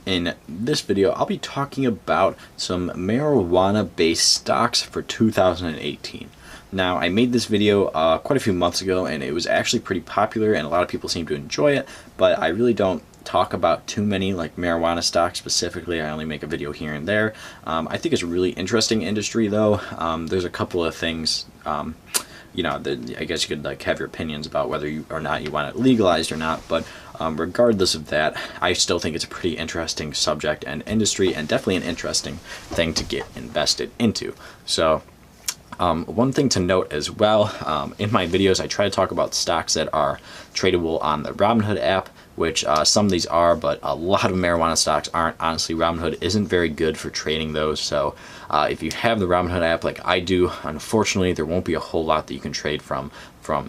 In this video, I'll be talking about some marijuana-based stocks for 2018. Now, I made this video quite a few months ago, and it was actually pretty popular, and a lot of people seem to enjoy it, but I really don't talk about too many like marijuana stocks specifically. I only make a video here and there. I think it's a really interesting industry, though. There's a couple of things I guess you could like have your opinions about whether or not you want it legalized or not, but regardless of that, I still think it's a pretty interesting subject and industry, and definitely an interesting thing to get invested into. So one thing to note as well, in my videos I try to talk about stocks that are tradable on the Robinhood app, which some of these are, but a lot of marijuana stocks aren't. Honestly, Robinhood isn't very good for trading those, so if you have the Robinhood app like I do, unfortunately there won't be a whole lot that you can trade from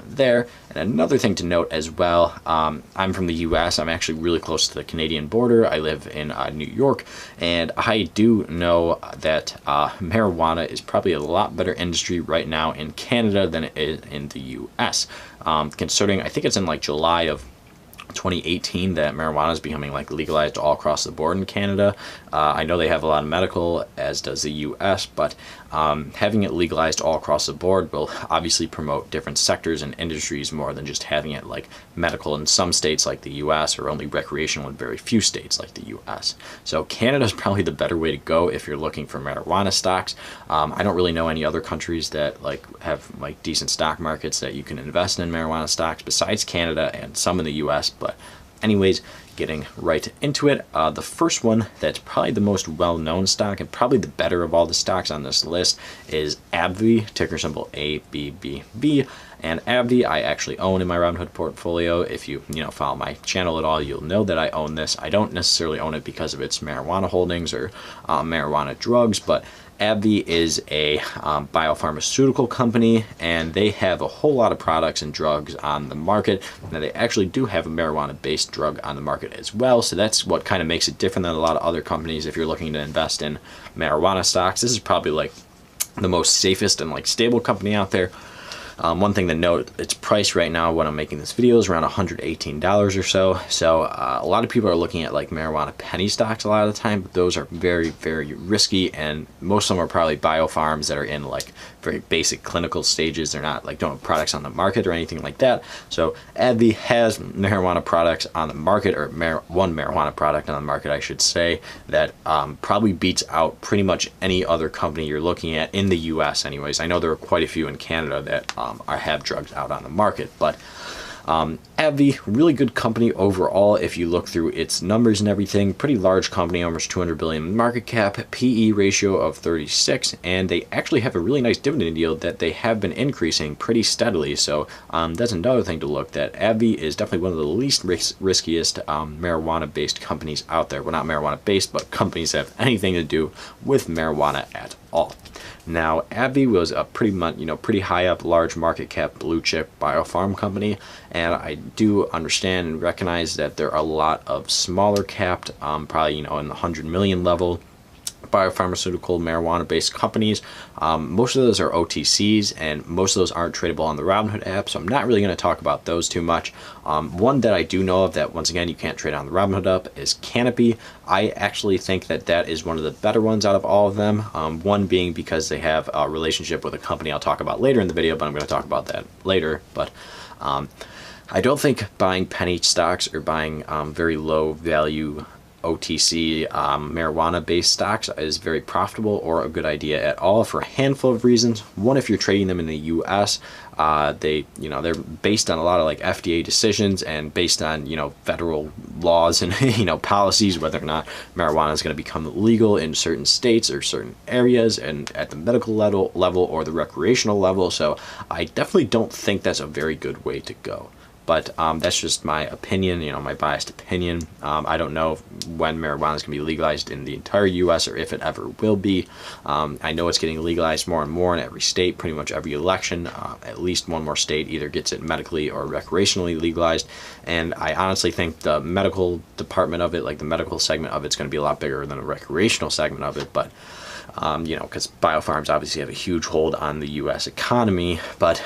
there. And another thing to note as well, I'm from the US. I'm actually really close to the Canadian border. I live in New York, and I do know that marijuana is probably a lot better industry right now in Canada than it is in the US. Considering I think it's in like July of 2018 that marijuana is becoming like legalized all across the board in Canada. I know they have a lot of medical, as does the US, but having it legalized all across the board will obviously promote different sectors and industries more than just having it like medical in some states like the US, or only recreational in very few states like the US. So Canada is probably the better way to go if you're looking for marijuana stocks. I don't really know any other countries that like have like decent stock markets that you can invest in marijuana stocks besides Canada and some in the US. But anyways, getting right into it, the first one that's probably the most well-known stock and probably the better of all the stocks on this list is AbbVie, ticker symbol ABBV. And AbbVie I actually own in my Robinhood portfolio. If you follow my channel at all, you'll know that I own this. I don't necessarily own it because of its marijuana holdings or marijuana drugs, but AbbVie is a biopharmaceutical company, and they have a whole lot of products and drugs on the market. Now, they actually do have a marijuana-based drug on the market as well, so that's what kind of makes it different than a lot of other companies. If you're looking to invest in marijuana stocks, this is probably like the most safest and like stable company out there. One thing to note, its price right now when I'm making this video is around $118 or so. So a lot of people are looking at like marijuana penny stocks a lot of the time, but those are very, very risky, and most of them are probably biofarms that are in like very basic clinical stages. They're not like don't have products on the market or anything like that. So AbbVie has marijuana products on the market, or one marijuana product on the market, I should say, that probably beats out pretty much any other company you're looking at in the US anyways. I know there are quite a few in Canada that have drugs out on the market, but AbbVie, really good company overall if you look through its numbers and everything. Pretty large company, almost 200 billion market cap, PE ratio of 36, and they actually have a really nice dividend yield that they have been increasing pretty steadily. So that's another thing to look at. AbbVie is definitely one of the least riskiest marijuana-based companies out there. Well, not marijuana-based, but companies that have anything to do with marijuana at all. Now, AbbVie was a pretty high up, large market cap, blue chip biopharm company, and I do understand and recognize that there are a lot of smaller capped, probably in the 100 million level, biopharmaceutical marijuana-based companies. Most of those are OTCs, and most of those aren't tradable on the Robinhood app, so I'm not really going to talk about those too much. One that I do know of that, once again, you can't trade on the Robinhood app is Canopy. I actually think that that is one of the better ones out of all of them. One being because they have a relationship with a company I'll talk about later in the video, but I'm going to talk about that later. But I don't think buying penny stocks or buying very low value OTC marijuana-based stocks is very profitable or a good idea at all, for a handful of reasons. One, if you're trading them in the US, they're based on a lot of like FDA decisions and based on federal laws and policies, whether or not marijuana is going to become legal in certain states or certain areas, and at the medical level or the recreational level. So I definitely don't think that's a very good way to go. But that's just my opinion, my biased opinion. I don't know when marijuana is going to be legalized in the entire U.S. or if it ever will be. I know it's getting legalized more and more in every state, pretty much every election. At least one more state either gets it medically or recreationally legalized. And I honestly think the medical department of it, like the medical segment of it, is going to be a lot bigger than the recreational segment of it. But you know, because biofarms obviously have a huge hold on the U.S. economy. But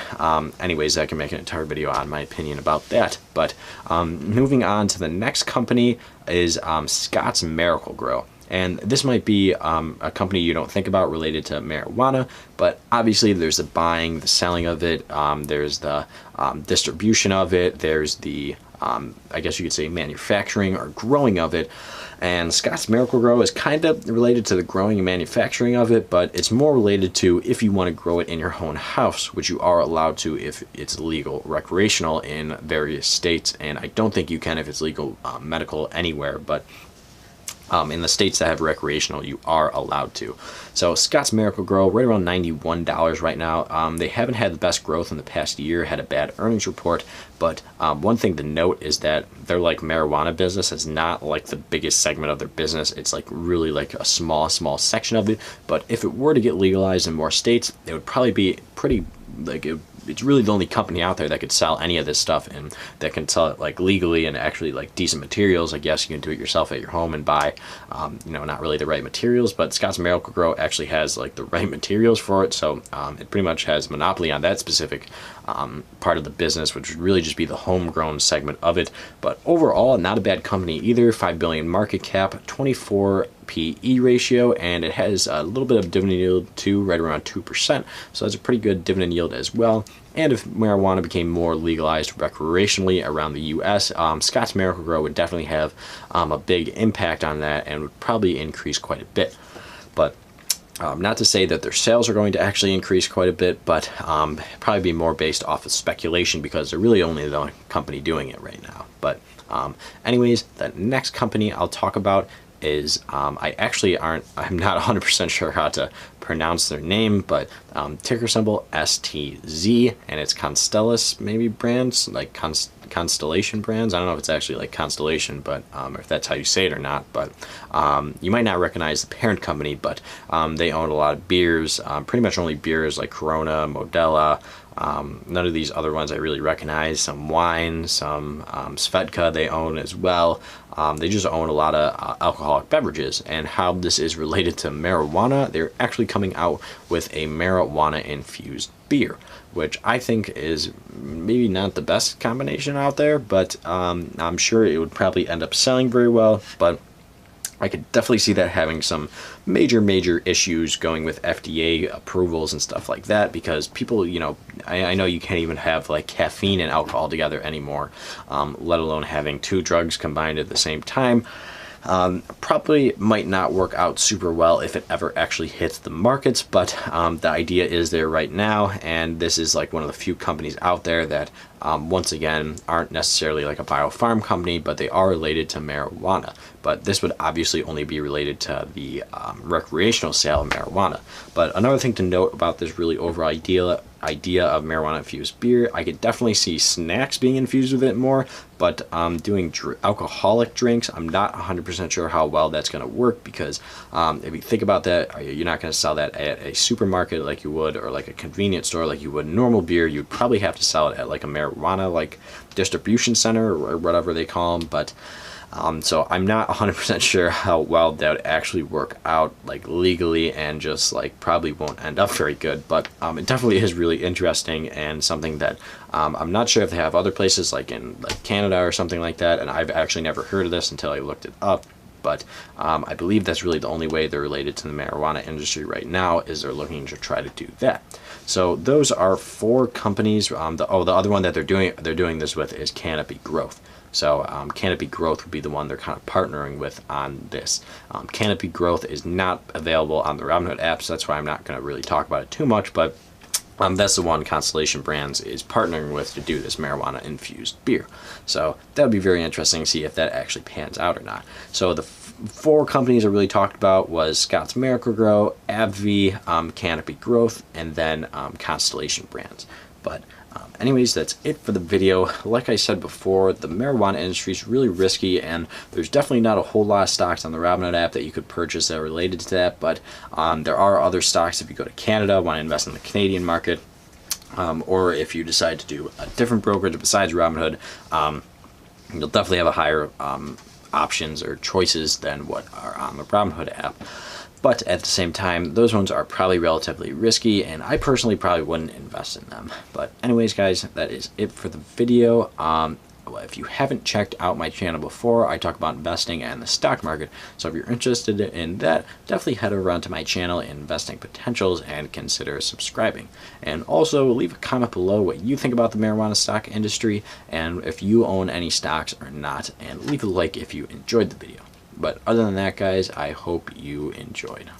anyways, I can make an entire video on my opinion about that. But moving on to the next company is Scott's Miracle-Gro. And this might be a company you don't think about related to marijuana, but obviously there's the buying, the selling of it, there's the distribution of it, there's the, I guess you could say, manufacturing or growing of it. And Scott's Miracle-Gro is kind of related to the growing and manufacturing of it, but it's more related to if you want to grow it in your own house, which you are allowed to if it's legal recreational in various states. And I don't think you can if it's legal medical anywhere, but in the states that have recreational, you are allowed to. So Scott's Miracle-Gro, right around $91 right now. They haven't had the best growth in the past year, had a bad earnings report, but one thing to note is that they're like marijuana business. It's not like the biggest segment of their business. It's like really like a small section of it. But if it were to get legalized in more states, it would probably be pretty, like, it's really the only company out there that could sell any of this stuff and that can sell it like legally and actually like decent materials. I guess you can do it yourself at your home and buy, you know, not really the right materials, but Scott's Miracle-Gro actually has like the right materials for it. So it pretty much has monopoly on that specific part of the business, which would really just be the homegrown segment of it. But overall, not a bad company either. 5 billion market cap, 24 PE ratio, and it has a little bit of dividend yield too, right around 2%. So that's a pretty good dividend yield as well. And if marijuana became more legalized recreationally around the U.S., Scott's Miracle-Gro would definitely have a big impact on that and would probably increase quite a bit. But not to say that their sales are going to actually increase quite a bit, but probably be more based off of speculation because they're really only the only company doing it right now. But anyways, the next company I'll talk about is I'm not 100% sure how to pronounce their name, but ticker symbol STZ, and it's Constellus maybe brands, like Constellation brands. I don't know if it's actually like Constellation, but if that's how you say it or not, but you might not recognize the parent company, but they own a lot of beers, pretty much only beers like Corona, Modelo. None of these other ones I really recognize. Some wine, some Svedka they own as well. They just own a lot of alcoholic beverages. And how this is related to marijuana, they're actually coming out with a marijuana infused beer, which I think is maybe not the best combination out there, but I'm sure it would probably end up selling very well. But I could definitely see that having some major issues going with FDA approvals and stuff like that, because people, you know, I know you can't even have like caffeine and alcohol together anymore, let alone having two drugs combined at the same time. Probably might not work out super well if it ever actually hits the markets, but the idea is there right now, and this is like one of the few companies out there that once again aren't necessarily like a biofarm company, but they are related to marijuana. But this would obviously only be related to the recreational sale of marijuana. But another thing to note about this really overall idea of marijuana infused beer, I could definitely see snacks being infused with it more, but doing alcoholic drinks, I'm not 100% sure how well that's going to work, because if you think about that, you're not going to sell that at a supermarket like you would, or like a convenience store like you would normal beer. You'd probably have to sell it at like a marijuana like distribution center or whatever they call them. But so I'm not 100% sure how well that would actually work out like legally, and just like probably won't end up very good. But it definitely is really interesting, and something that I'm not sure if they have other places like in like Canada or something like that, and I've actually never heard of this until I looked it up. But I believe that's really the only way they're related to the marijuana industry right now, is they're looking to try to do that. So those are 4 companies. The other one that they're doing this with is Canopy Growth. So Canopy Growth would be the one they're kind of partnering with on this. Canopy Growth is not available on the Robinhood app, so that's why I'm not going to really talk about it too much, but that's the one Constellation Brands is partnering with to do this marijuana infused beer. So that would be very interesting to see if that actually pans out or not. So the 4 companies I really talked about was Scott's Miracle-Gro, AbbVie, Canopy Growth, and then Constellation Brands. But anyways, that's it for the video. Like I said before, the marijuana industry is really risky, and there's definitely not a whole lot of stocks on the Robinhood app that you could purchase that are related to that. But there are other stocks if you go to Canada, want to invest in the Canadian market, or if you decide to do a different brokerage besides Robinhood, you'll definitely have a higher options or choices than what are on the Robinhood app. But at the same time, those ones are probably relatively risky, and I personally probably wouldn't invest in them. But anyways, guys, that is it for the video. If you haven't checked out my channel before, I talk about investing and the stock market. So if you're interested in that, definitely head over onto my channel, Investing Potentials, and consider subscribing. And also leave a comment below what you think about the marijuana stock industry and if you own any stocks or not. And leave a like if you enjoyed the video. But other than that, guys, I hope you enjoyed.